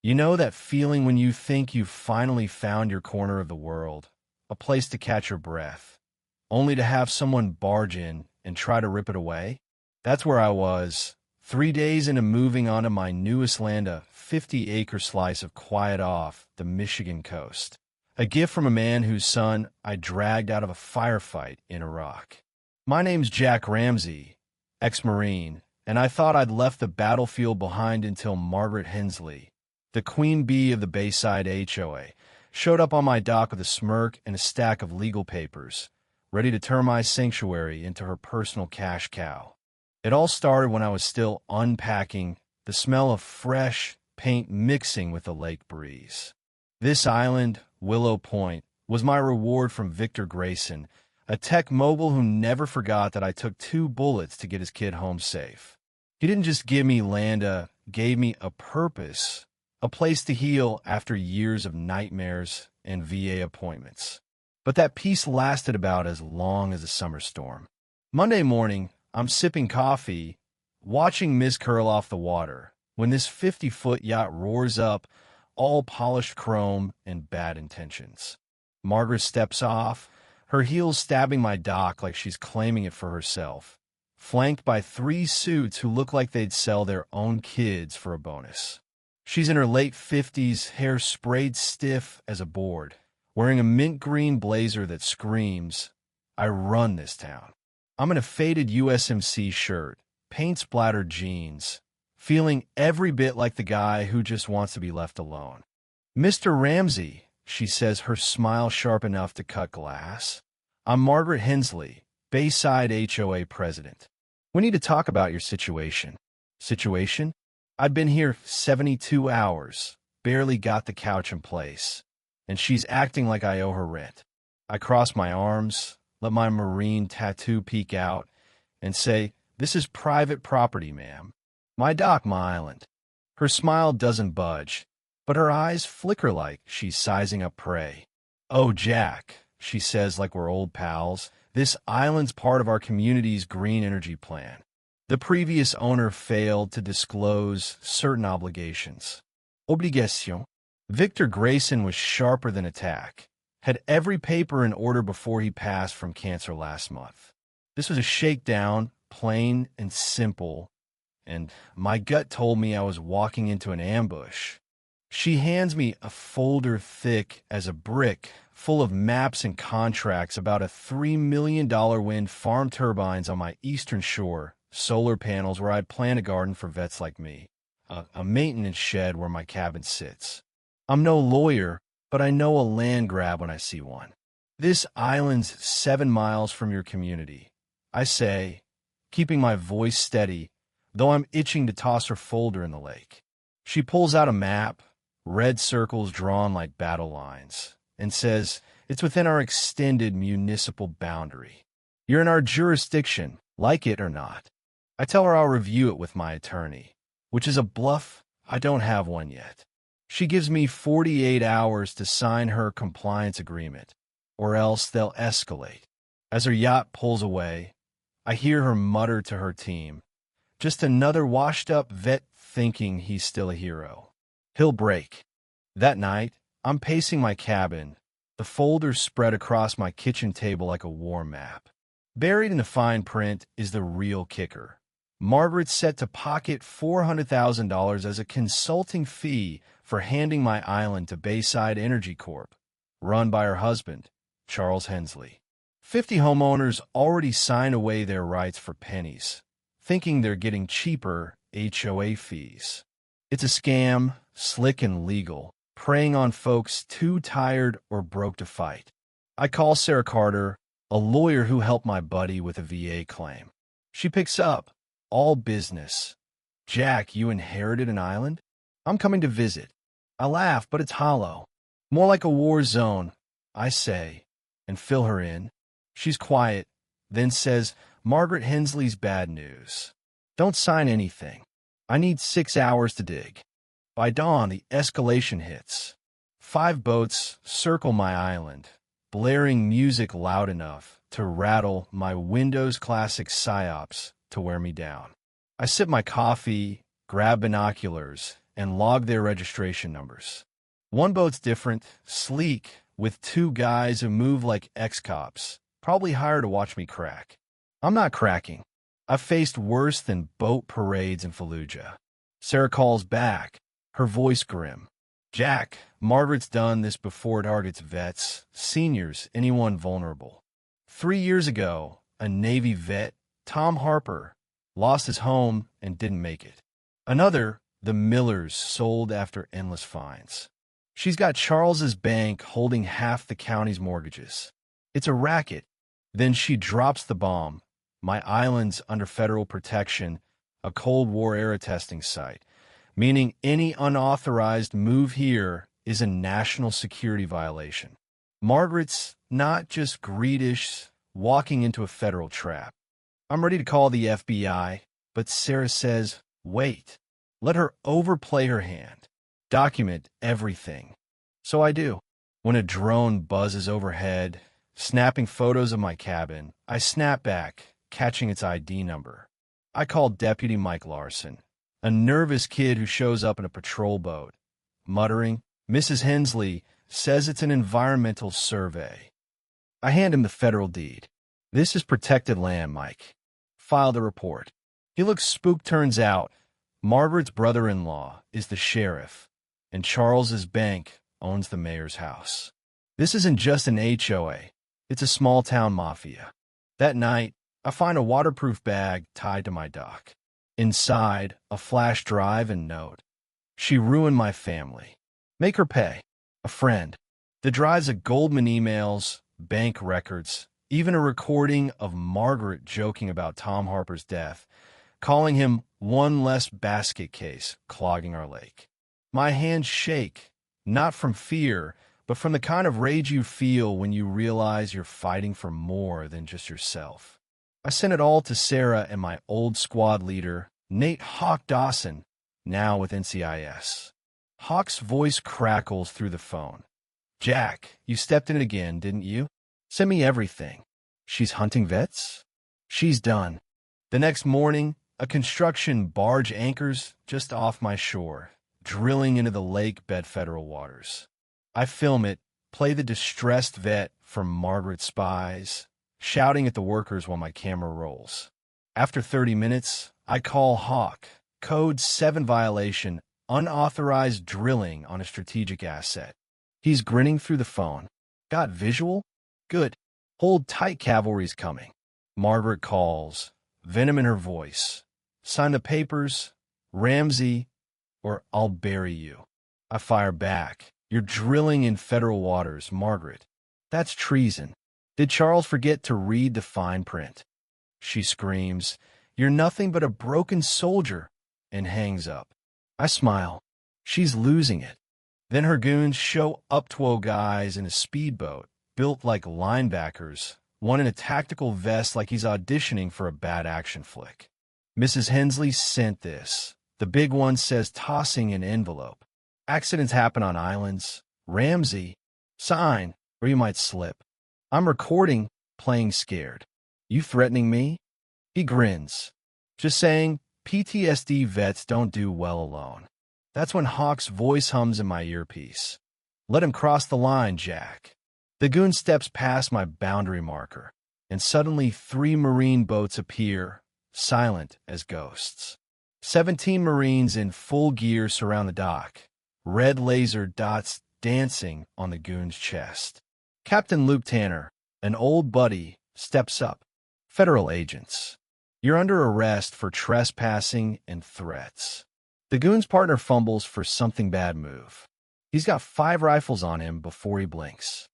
You know that feeling when you think you've finally found your corner of the world, a place to catch your breath, only to have someone barge in and try to rip it away? That's where I was, 3 days into moving onto my newest land, a 50-acre slice of quiet off the Michigan coast. A gift from a man whose son I dragged out of a firefight in Iraq. My name's Jack Ramsey, ex-Marine, and I thought I'd left the battlefield behind until Margaret Hensley, the queen bee of the Bayside HOA, showed up on my dock with a smirk and a stack of legal papers, ready to turn my sanctuary into her personal cash cow. It all started when I was still unpacking, the smell of fresh paint mixing with the lake breeze. This island, Willow Point, was my reward from Victor Grayson, a tech mogul who never forgot that I took 2 bullets to get his kid home safe. He didn't just give me land, gave me a purpose, a place to heal after years of nightmares and VA appointments. But that peace lasted about as long as a summer storm. Monday morning, I'm sipping coffee, watching mist curl off the water, when this 50-foot yacht roars up, all polished chrome and bad intentions. Margaret steps off, her heels stabbing my dock like she's claiming it for herself, flanked by 3 suits who look like they'd sell their own kids for a bonus. She's in her late 50s, hair sprayed stiff as a board, wearing a mint green blazer that screams, "I run this town." I'm in a faded USMC shirt, paint-splattered jeans, feeling every bit like the guy who just wants to be left alone. "Mr. Ramsey," she says, her smile sharp enough to cut glass. "I'm Margaret Hensley, Bayside HOA president. We need to talk about your situation." Situation? I'd been here 72 hours, barely got the couch in place, and she's acting like I owe her rent. I cross my arms, let my marine tattoo peek out, and say, "This is private property, ma'am. My dock, my island." Her smile doesn't budge, but her eyes flicker like she's sizing up prey. "Oh, Jack," she says like we're old pals, "this island's part of our community's green energy plan. The previous owner failed to disclose certain obligations." Obligation. Victor Grayson was sharper than a tack, had every paper in order before he passed from cancer last month. This was a shakedown, plain and simple, and my gut told me I was walking into an ambush. She hands me a folder thick as a brick, full of maps and contracts about a $3 million wind farm turbines on my eastern shore, solar panels where I'd plant a garden for vets like me, a maintenance shed where my cabin sits. I'm no lawyer, but I know a land grab when I see one. "This island's 7 miles from your community," I say, keeping my voice steady, though I'm itching to toss her folder in the lake. She pulls out a map, red circles drawn like battle lines, and says, "It's within our extended municipal boundary. You're in our jurisdiction, like it or not." I tell her I'll review it with my attorney, which is a bluff. I don't have one yet. She gives me 48 hours to sign her compliance agreement, or else they'll escalate. As her yacht pulls away, I hear her mutter to her team, "Just another washed-up vet thinking he's still a hero. He'll break." That night, I'm pacing my cabin, the folder spread across my kitchen table like a war map. Buried in the fine print is the real kicker. Margaret's set to pocket $400,000 as a consulting fee for handing my island to Bayside Energy Corp., run by her husband, Charles Hensley. 50 homeowners already sign away their rights for pennies, thinking they're getting cheaper HOA fees. It's a scam, slick and legal, preying on folks too tired or broke to fight. I call Sarah Carter, a lawyer who helped my buddy with a VA claim. She picks up. All business. "Jack, you inherited an island?" "I'm coming to visit." I laugh, but it's hollow. "More like a war zone," I say, and fill her in. She's quiet, then says, "Margaret Hensley's bad news. Don't sign anything. I need 6 hours to dig." By dawn, the escalation hits. 5 boats circle my island, blaring music loud enough to rattle my Windows Classic psyops to wear me down. I sip my coffee, grab binoculars, and log their registration numbers. One boat's different, sleek, with two guys who move like ex-cops, probably hired to watch me crack. I'm not cracking. I've faced worse than boat parades in Fallujah. Sarah calls back, her voice grim. Jack, Margaret's done this before. It targets vets, seniors, anyone vulnerable. 3 years ago, a Navy vet, Tom Harper, lost his home and didn't make it. Another, the Millers, sold after endless fines. She's got Charles's bank holding half the county's mortgages. It's a racket. Then she drops the bomb. My island's under federal protection, a Cold War-era testing site, meaning any unauthorized move here is a national security violation. Margaret's not just greedish, walking into a federal trap. I'm ready to call the FBI, but Sarah says, wait. Let her overplay her hand. Document everything. So I do. When a drone buzzes overhead, snapping photos of my cabin, I snap back, catching its ID number. I call Deputy Mike Larson, a nervous kid who shows up in a patrol boat, muttering, Mrs. Hensley says it's an environmental survey. I hand him the federal deed. This is protected land, Mike. File the report. He looks spooked. Turns out, Margaret's brother-in-law is the sheriff, and Charles's bank owns the mayor's house. This isn't just an HOA. It's a small-town mafia. That night, I find a waterproof bag tied to my dock. Inside, a flash drive and note. She ruined my family. Make her pay. A friend. The drive's of Goldman emails, bank records, even a recording of Margaret joking about Tom Harper's death, calling him one less basket case clogging our lake. My hands shake, not from fear, but from the kind of rage you feel when you realize you're fighting for more than just yourself. I sent it all to Sarah and my old squad leader, Nate Hawk Dawson, now with NCIS. Hawk's voice crackles through the phone. Jack, you stepped in it again, didn't you? Send me everything. She's hunting vets? She's done. The next morning, a construction barge anchors just off my shore, drilling into the lake bed federal waters. I film it, play the distressed vet from Margaret Spies, shouting at the workers while my camera rolls. After 30 minutes, I call Hawk, Code 7 violation, unauthorized drilling on a strategic asset. He's grinning through the phone. Got visual? Good. Hold tight, cavalry's coming. Margaret calls, venom in her voice. Sign the papers, Ramsey, or I'll bury you. I fire back. You're drilling in federal waters, Margaret. That's treason. Did Charles forget to read the fine print? She screams, You're nothing but a broken soldier, and hangs up. I smile. She's losing it. Then her goons show up 12 guys in a speedboat, built like linebackers, one in a tactical vest like he's auditioning for a bad action flick. Mrs. Hensley sent this. The big one says tossing an envelope. Accidents happen on islands. Ramsey, sign, or you might slip. I'm recording, playing scared. You threatening me? He grins. Just saying, PTSD vets don't do well alone. That's when Hawk's voice hums in my earpiece. Let him cross the line, Jack. The goon steps past my boundary marker, and suddenly 3 Marine boats appear, silent as ghosts. 17 Marines in full gear surround the dock, red laser dots dancing on the goon's chest. Captain Luke Tanner, an old buddy, steps up. Federal agents. You're under arrest for trespassing and threats. The goon's partner fumbles for something bad move. He's got 5 rifles on him before he blinks.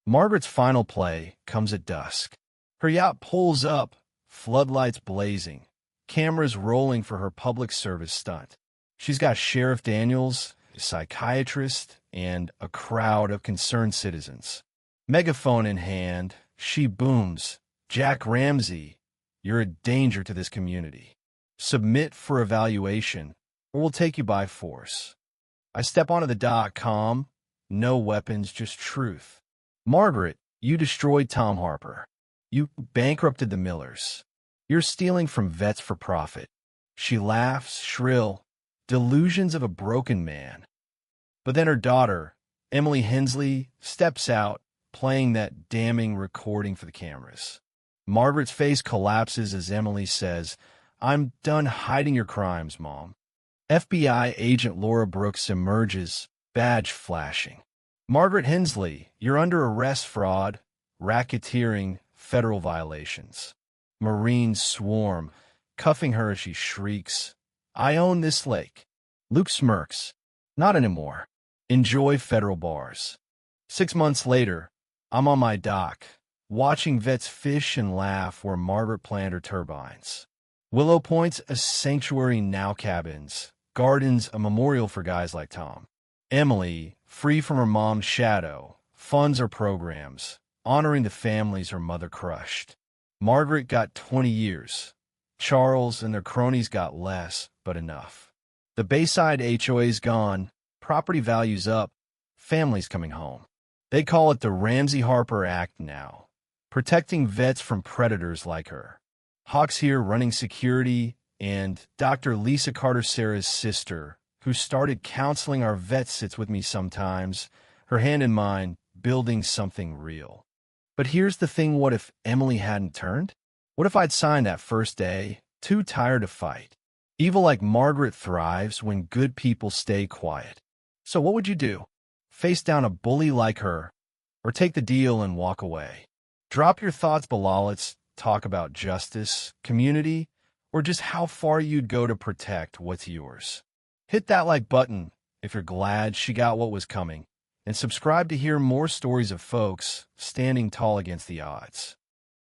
Margaret's final play comes at dusk. Her yacht pulls up, floodlights blazing, cameras rolling for her public service stunt. She's got Sheriff Daniels, a psychiatrist, and a crowd of concerned citizens. Megaphone in hand, she booms, Jack Ramsey, you're a danger to this community. Submit for evaluation, or we'll take you by force. I step onto the dock calm, no weapons, just truth. Margaret, you destroyed Tom Harper. You bankrupted the Millers. You're stealing from vets for profit. She laughs, shrill. Delusions of a broken man. But then her daughter, Emily Hensley, steps out, playing that damning recording for the cameras. Margaret's face collapses as Emily says, "I'm done hiding your crimes, Mom." FBI agent Laura Brooks emerges, badge flashing. "Margaret Hensley, you're under arrest for fraud, racketeering, federal violations." Marines swarm, cuffing her as she shrieks, "I own this lake." Luke smirks. "Not anymore. Enjoy federal bars." 6 months later, I'm on my dock, watching vets fish and laugh where Margaret planned her turbines. Willow Point's a sanctuary now cabins, gardens a memorial for guys like Tom. Emily, free from her mom's shadow, funds her programs, honoring the families her mother crushed. Margaret got 20 years. Charles and their cronies got less, but enough. The Bayside HOA's gone, property values up, families coming home. They call it the Ramsey Harper Act now, protecting vets from predators like her. Hawk's here running security, and Dr. Lisa Carter Sarah's sister, who started counseling our vet, sits with me sometimes, her hand in mine, building something real. But here's the thing, what if Emily hadn't turned? What if I'd signed that first day, too tired to fight? Evil like Margaret thrives when good people stay quiet. So what would you do? Face down a bully like her, or take the deal and walk away? Drop your thoughts below. Let's talk about justice, community, or just how far you'd go to protect what's yours. Hit that like button if you're glad she got what was coming, and subscribe to hear more stories of folks standing tall against the odds.